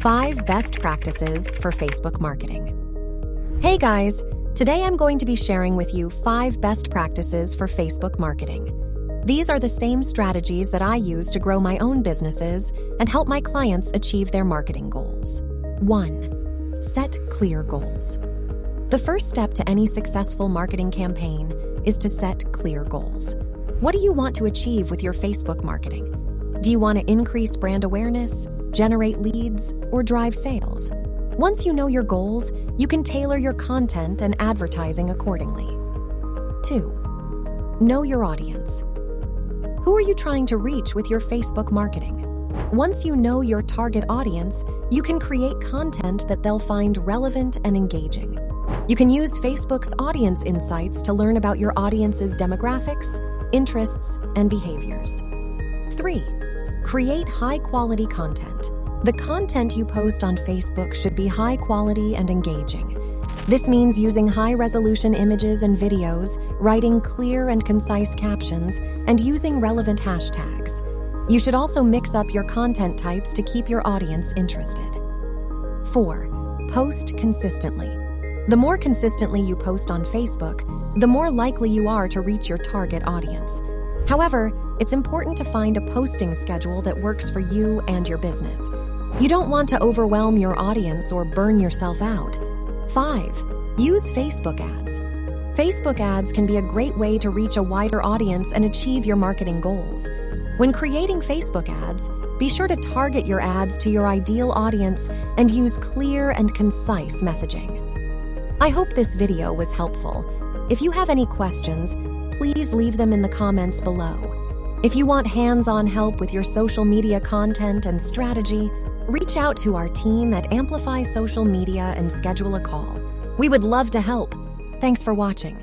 5 best practices for Facebook marketing. Hey guys, today I'm going to be sharing with you 5 best practices for Facebook marketing. These are the same strategies that I use to grow my own businesses and help my clients achieve their marketing goals. 1. Set clear goals. The first step to any successful marketing campaign is to set clear goals. What do you want to achieve with your Facebook marketing? Do you want to increase brand awareness, generate leads, or drive sales? Once you know your goals, you can tailor your content and advertising accordingly. 2. Know your audience. Who are you trying to reach with your Facebook marketing? Once you know your target audience, you can create content that they'll find relevant and engaging. You can use Facebook's audience insights to learn about your audience's demographics, interests, and behaviors. 3. Create high-quality content. The content you post on Facebook should be high quality and engaging. This means using high-resolution images and videos, writing clear and concise captions, and using relevant hashtags. You should also mix up your content types to keep your audience interested. 4. Post consistently. The more consistently you post on Facebook, the more likely you are to reach your target audience. However, it's important to find a posting schedule that works for you and your business. You don't want to overwhelm your audience or burn yourself out. 5. Use Facebook ads. Facebook ads can be a great way to reach a wider audience and achieve your marketing goals. When creating Facebook ads, be sure to target your ads to your ideal audience and use clear and concise messaging. I hope this video was helpful. If you have any questions, please leave them in the comments below. If you want hands-on help with your social media content and strategy, reach out to our team at Amplify Social Media and schedule a call. We would love to help. Thanks for watching.